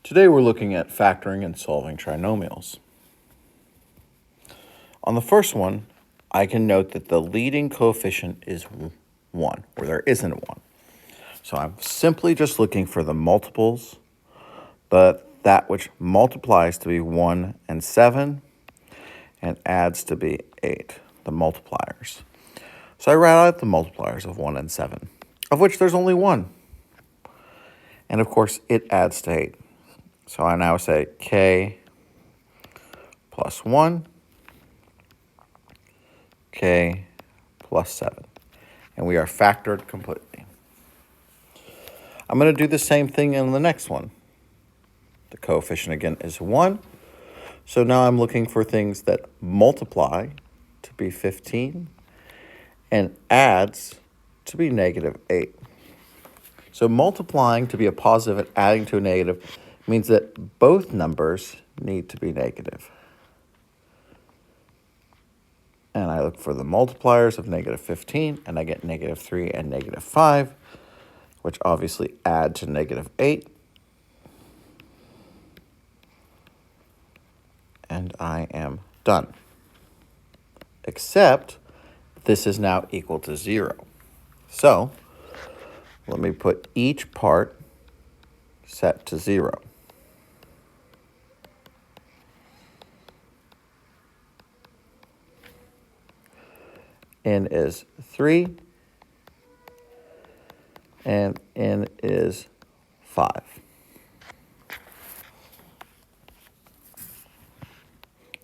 Today we're looking at factoring and solving trinomials. On the first one, I can note that the leading coefficient is 1, or there isn't a 1. So I'm simply just looking for the multiples, that which multiplies to be 1 and 7 and adds to be 8, the multipliers. So I write out the multipliers of 1 and 7, of which there's only 1. And of course, it adds to 8. So I now say k plus 1, k plus 7. And we are factored completely. I'm going to do the same thing in the next one. The coefficient again is 1. So now I'm looking for things that multiply to be 15 and adds to be negative 8. So multiplying to be a positive and adding to a negative means that both numbers need to be negative. And I look for the multipliers of negative 15, and I get negative 3 and negative 5, which obviously add to negative 8. And I am done. Except this is now equal to 0. So let me put each part set to 0. N is 3, and N is 5.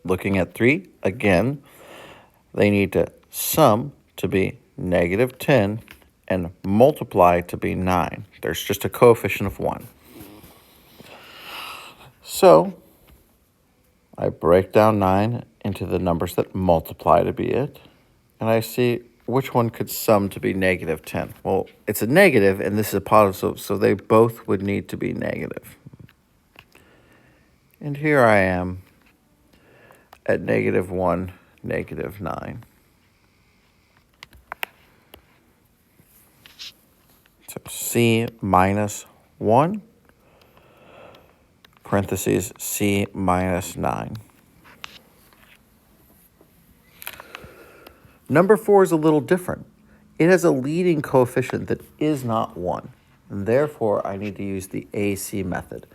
Looking at 3, again, they need to sum to be negative 10 and multiply to be 9. There's just a coefficient of 1. So I break down 9 into the numbers that multiply to be it, and I see which one could sum to be negative 10. Well, it's a negative, and this is a positive, so they both would need to be negative. And here I am at negative 1, negative 9. So C minus 1, parentheses C minus 9. Number 4 is a little different. It has a leading coefficient that is not 1. And therefore, I need to use the AC method.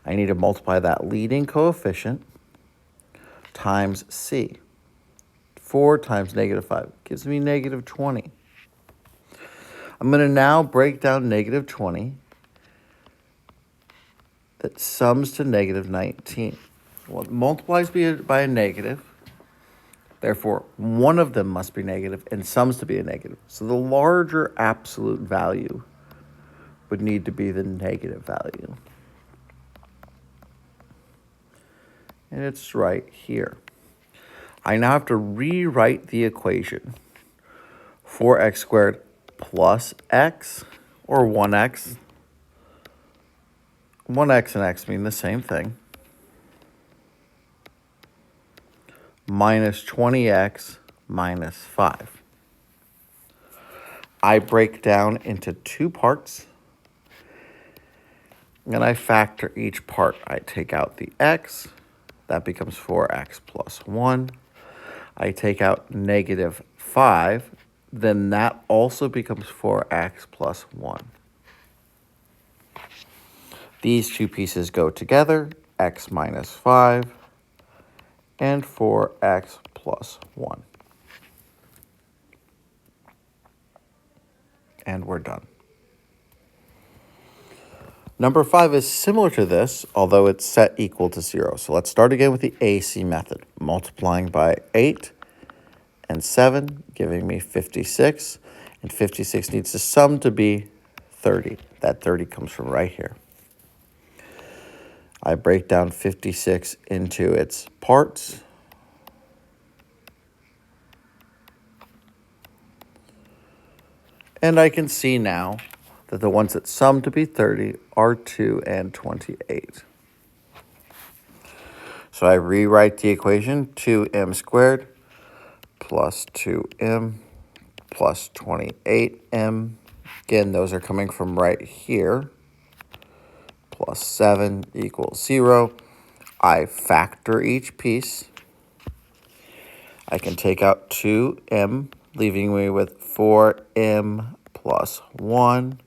I need to multiply that leading coefficient times C. 4 times negative 5 gives me negative 20. I'm going to now break down negative 20 that sums to negative 19. Well, it multiplies by a negative. Therefore, one of them must be negative and sums to be a negative. So the larger absolute value would need to be the negative value. And it's right here. I now have to rewrite the equation. 4x squared plus x, or 1x. 1x and x mean the same thing. Minus 20x minus 5. I break down into two parts, and I factor each part. I take out the x, that becomes 4x plus 1. I take out negative 5, then that also becomes 4x plus 1. These two pieces go together, x minus 5 and 4x plus 1. And we're done. Number 5 is similar to this, although it's set equal to 0. So let's start again with the AC method, multiplying by 8 and 7, giving me 56. And 56 needs to sum to be 30. That 30 comes from right here. I break down 56 into its parts. And I can see now that the ones that sum to be 30 are 2 and 28. So I rewrite the equation, 2m squared plus 2m plus 28m. Again, those are coming from right here. plus 7 equals 0. I factor each piece. I can take out 2m, leaving me with 4m plus 1.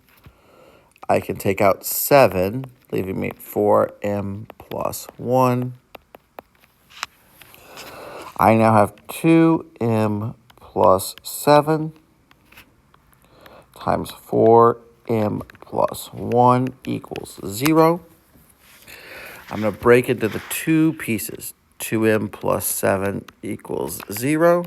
I can take out 7, leaving me 4m plus 1. I now have 2m plus 7 times 4m plus 1 equals 0. I'm going to break it into the two pieces. 2m plus 7 equals 0.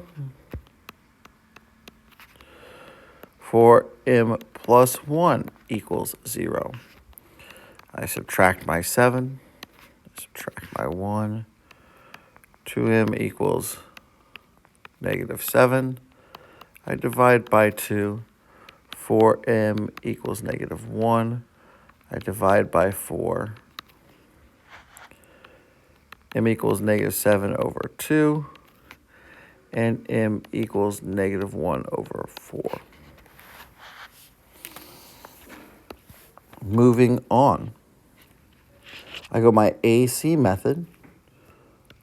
4m plus 1 equals 0. I subtract my 7. Subtract my 1. 2m equals negative 7. I divide by 2. 4m equals negative 1. I divide by 4. M equals negative 7 over 2. And m equals negative 1 over 4. Moving on. I go my AC method.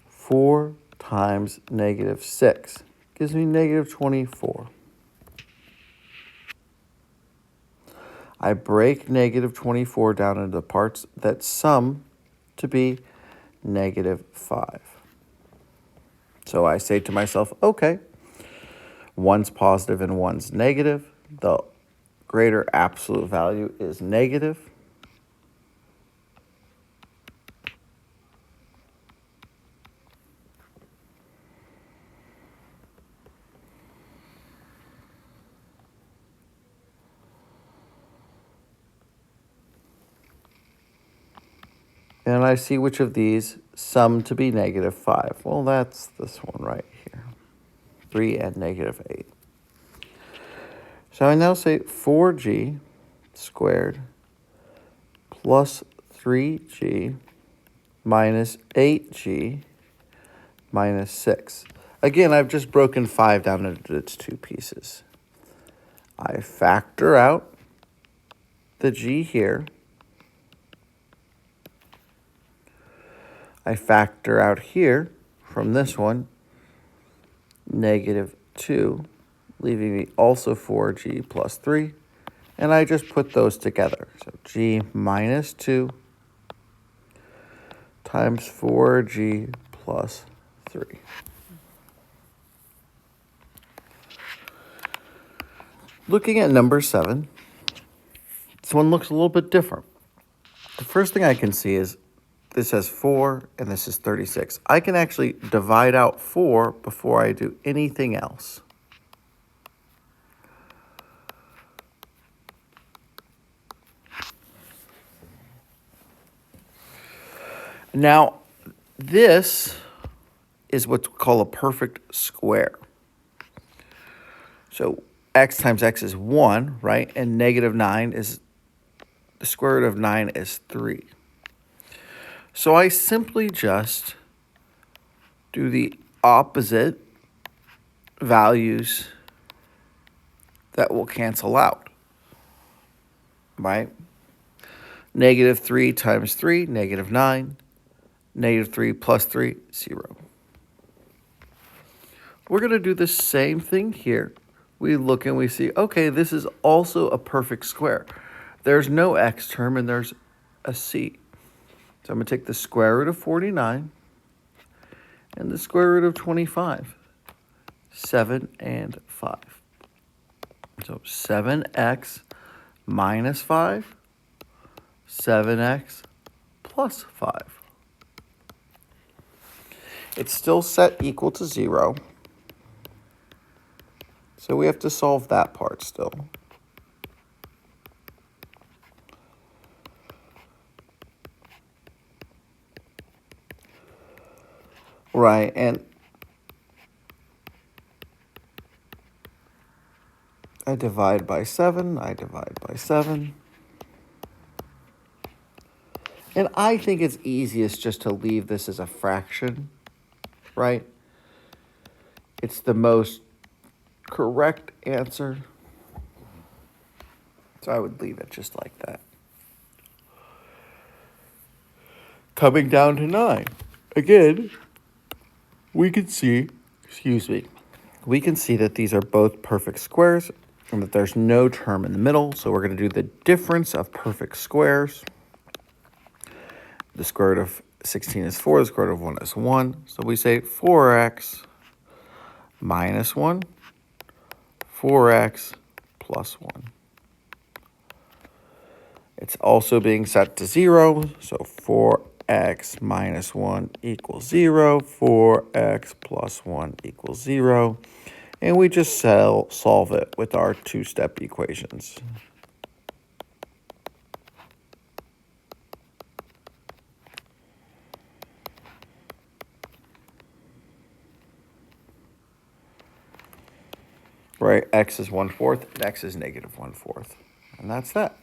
4 times negative 6 gives me negative 24. I break negative 24 down into parts that sum to be negative 5. So I say to myself, okay, one's positive and one's negative. The greater absolute value is negative. And I see which of these sum to be negative 5. Well, that's this one right here. 3 and negative 8. So I now say 4g squared plus 3g minus 8g minus 6. Again, I've just broken 5 down into its two pieces. I factor out the g here. I factor out here from this one negative 2, leaving me also 4g plus 3. And I just put those together. So g minus 2 times 4g plus 3. Looking at number 7, this one looks a little bit different. The first thing I can see is this has 4 and this is 36. I can actually divide out 4 before I do anything else. Now, this is what's called a perfect square. So x times x is 1, right? And negative 9 is, the square root of 9 is 3. So I simply just do the opposite values that will cancel out, right? Negative 3 times 3, negative 9. Negative 3 plus 3, 0. We're going to do the same thing here. We look and we see, okay, this is also a perfect square. There's no x term and there's a c. So I'm going to take the square root of 49 and the square root of 25. 7 and 5. So 7x minus 5, 7x plus 5. It's still set equal to 0. So we have to solve that part still. Right, and I divide by 7, I divide by 7. And I think it's easiest just to leave this as a fraction, right? It's the most correct answer. So I would leave it just like that. coming down to 9. Again, we can see, we can see that these are both perfect squares and that there's no term in the middle. So we're going to do the difference of perfect squares. The square root of 16 is 4, the square root of 1 is 1. So we say 4x minus 1, 4x plus 1. It's also being set to 0, so 4x minus 1 equals 0, 4x plus 1 equals 0, and we just solve it with our two-step equations. Right, x is 1/4, and x is negative 1/4, and that's that.